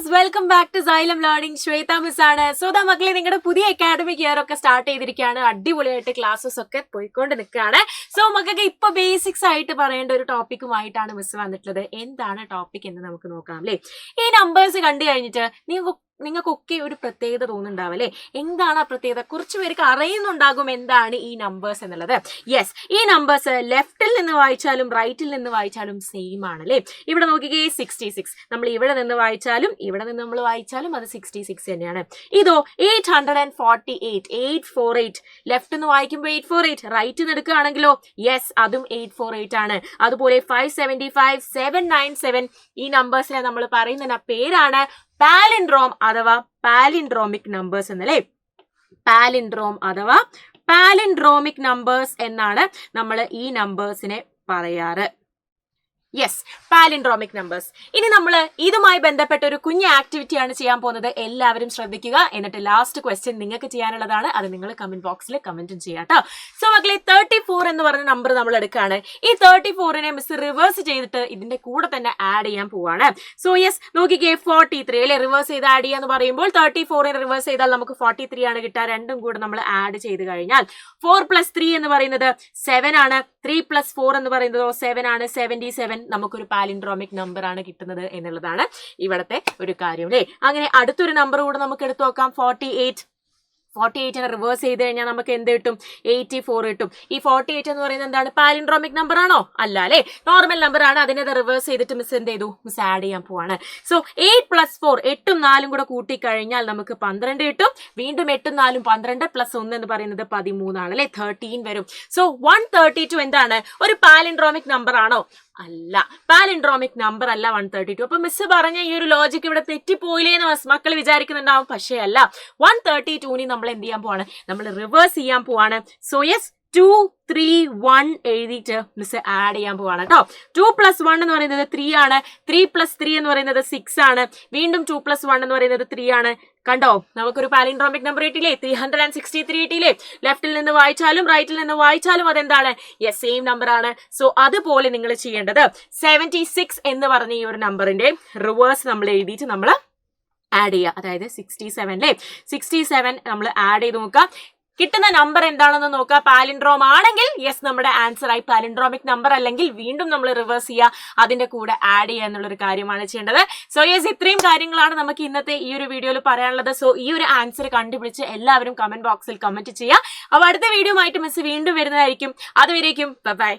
Friends, welcome back to Xylem learning. Shweta miss ആണ്. So മക്കളെ, നിങ്ങളുടെ പുതിയ അക്കാഡമിക് ഇയർ ഒക്കെ സ്റ്റാർട്ട് ചെയ്തിരിക്കുകയാണ്. അടിപൊളിയായിട്ട് ക്ലാസ്സസ് ഒക്കെ പോയിക്കൊണ്ട് നിൽക്കുകയാണ്. സോ മക്കൾക്ക് ഇപ്പൊ ബേസിക്സ് ആയിട്ട് പറയേണ്ട ഒരു ടോപ്പിക്കുമായിട്ടാണ് മിസ് വന്നിട്ടുള്ളത്. എന്താണ് ടോപ്പിക് എന്ന് നമുക്ക് നോക്കാം അല്ലേ. ഈ നമ്പേഴ്സ് കണ്ടു കഴിഞ്ഞിട്ട് നിങ്ങൾക്കൊക്കെ ഒരു പ്രത്യേകത തോന്നുന്നുണ്ടാവും അല്ലേ. എന്താണ് ആ പ്രത്യേകത? കുറച്ചു പേർക്ക് അറിയുന്നുണ്ടാകും എന്താണ് ഈ നമ്പേഴ്സ് എന്നുള്ളത്. യെസ്, ഈ നമ്പേഴ്സ് ലെഫ്റ്റിൽ നിന്ന് വായിച്ചാലും റൈറ്റിൽ നിന്ന് വായിച്ചാലും സെയിം ആണ് അല്ലേ. ഇവിടെ നോക്കിക്കേ, 66. നമ്മൾ ഇവിടെ നിന്ന് വായിച്ചാലും ഇവിടെ നിന്ന് നമ്മൾ വായിച്ചാലും അത് 66 തന്നെയാണ്. ഇതോ 848, 848. ലെഫ്റ്റ് നിന്ന് വായിക്കുമ്പോൾ 848, റൈറ്റ് നിന്ന് എടുക്കുകയാണെങ്കിലോ യെസ്, അതും 848 ആണ്. അതുപോലെ 575, 797 ഈ നമ്പേഴ്സിനെ നമ്മൾ പറയുന്ന പേരാണ് പാലിൻഡ്രോം അഥവാ പാലിൻഡ്രോമിക് നമ്പേഴ്സ് എന്നല്ലേ. പാലിൻഡ്രോം അഥവാ പാലിൻഡ്രോമിക് നമ്പേഴ്സ് എന്നാണ് നമ്മൾ ഈ നമ്പേഴ്സിനെ പറയാറ്. Yes, palindromic numbers. ഇനി നമ്മൾ ഇതുമായി ബന്ധപ്പെട്ട ഒരു കുഞ്ഞ് ആക്ടിവിറ്റിയാണ് ചെയ്യാൻ പോകുന്നത്. എല്ലാവരും ശ്രദ്ധിക്കുക. എന്നിട്ട് ലാസ്റ്റ് ക്വസ്റ്റ്യൻ നിങ്ങൾക്ക് ചെയ്യാനുള്ളതാണ്. അത് നിങ്ങൾ കമന്റ് ബോക്സിൽ കമന്റും ചെയ്യാം കേട്ടോ. സോ മക്കളെ, 34 എന്ന് പറഞ്ഞ നമ്പർ നമ്മൾ എടുക്കുകയാണ്. ഈ 34നെ മിസ് റിവേഴ്സ് ചെയ്തിട്ട് ഇതിന്റെ കൂടെ തന്നെ ആഡ് ചെയ്യാൻ പോവാണ്. സോ യെസ്, നോക്കിക്കേ, 43 അല്ലെ. റിവേഴ്സ് ചെയ്ത് ആഡ് ചെയ്യാന്ന് പറയുമ്പോൾ 34നെ റിവേഴ്സ് ചെയ്താൽ നമുക്ക് 43 ആണ് കിട്ടുക. രണ്ടും കൂടെ നമ്മൾ ആഡ് ചെയ്ത് കഴിഞ്ഞാൽ 4 + 3 എന്ന് പറയുന്നത് 7 ആണ്. 3 + 4 എന്ന് പറയുന്നതോ 7 ആണ്. 77 നമുക്കൊരു പാലിൻഡ്രോമിക് നമ്പർ ആണ് കിട്ടുന്നത് എന്നുള്ളതാണ് ഇവിടത്തെ ഒരു കാര്യം അല്ലേ. അങ്ങനെ അടുത്തൊരു നമ്പർ കൂടെ നമുക്ക് എടുത്തു നോക്കാം. 48നെ റിവേഴ്സ് ചെയ്ത് കഴിഞ്ഞാൽ നമുക്ക് എന്ത് കിട്ടും? 84 കിട്ടും. ഈ 48 എന്ന് പറയുന്നത് എന്താണ്? പാലിൻഡ്രോമിക് നമ്പർ ആണോ? അല്ല അല്ലെ, നോർമൽ നമ്പർ ആണ്. അതിനെ റിവേഴ്സ് ചെയ്തിട്ട് മിസ് എന്ത് ചെയ്തു? മിസ് ആഡ് ചെയ്യാൻ പോവാണ്. സോ 8 + 4, 8ഉം 4ഉം കൂടെ കൂട്ടിക്കഴിഞ്ഞാൽ നമുക്ക് 12 കിട്ടും. വീണ്ടും 8ഉം 4ഉം 12 + 1 എന്ന് പറയുന്നത് 13 ആണ് അല്ലെ. 13 വരും. സോ 132 എന്താണ്? ഒരു പാലിൻഡ്രോമിക് നമ്പർ ആണോ? അല്ല, പാലിൻഡ്രോമിക് നമ്പർ അല്ല 132. അപ്പൊ മിസ് പറഞ്ഞ ഈ ഒരു ലോജിക് ഇവിടെ തെറ്റിപ്പോയില്ലേന്ന് മക്കൾ വിചാരിക്കുന്നുണ്ടാവും. പക്ഷേ അല്ല, 132നെ നമ്മൾ എന്ത് ചെയ്യാൻ പോവാണ്? നമ്മൾ റിവേഴ്സ് ചെയ്യാൻ പോവാണ്. സോ യെസ്, 2, 3, 1 എഴുതിയിട്ട് മിസ് ആഡ് ചെയ്യാൻ പോവാണ് കേട്ടോ. 2 + 1 എന്ന് പറയുന്നത് 3 ആണ്. 3 + 3 എന്ന് പറയുന്നത് 6 ആണ്. വീണ്ടും 2 + 1 എന്ന് പറയുന്നത് 3 ആണ്. കണ്ടോ, നമുക്കൊരു പാലിൻഡ്രോമിക് നമ്പർ കിട്ടിയില്ലേ? 363 കിട്ടിയില്ലേ? ലെഫ്റ്റിൽ നിന്ന് വായിച്ചാലും റൈറ്റിൽ നിന്ന് വായിച്ചാലും അതെന്താണ്? യെസ്, സെയിം നമ്പർ ആണ്. സോ അതുപോലെ നിങ്ങൾ ചെയ്യേണ്ടത് 76 എന്ന് പറഞ്ഞ ഈ ഒരു നമ്പറിന്റെ റിവേഴ്സ് നമ്മൾ എഴുതിയിട്ട് നമ്മൾ ആഡ് ചെയ്യുക. അതായത് 67 അല്ലേ. 67 നമ്മൾ ആഡ് ചെയ്ത് നോക്കാം. കിട്ടുന്ന നമ്പർ എന്താണെന്ന് നോക്കുക. പാലിൻഡ്രോം ആണെങ്കിൽ യെസ്, നമ്മുടെ ആൻസർ ആയി. പാലിൻഡ്രോമിക് നമ്പർ അല്ലെങ്കിൽ വീണ്ടും നമ്മൾ റിവേഴ്സ് ചെയ്യുക, അതിന്റെ കൂടെ ആഡ് ചെയ്യുക എന്നുള്ളൊരു കാര്യമാണ് ചെയ്യേണ്ടത്. സോ യെസ്, ഇത്രയും കാര്യങ്ങളാണ് നമുക്ക് ഇന്നത്തെ ഈ ഒരു വീഡിയോയിൽ പറയാനുള്ളത്. സോ ഈ ഒരു ആൻസർ കണ്ടുപിടിച്ച് എല്ലാവരും കമന്റ് ബോക്സിൽ കമന്റ് ചെയ്യുക. അപ്പൊ അടുത്ത വീഡിയോ ആയിട്ട് മിസ് വീണ്ടും വരുന്നതായിരിക്കും. അതുവരേക്കും ബൈ.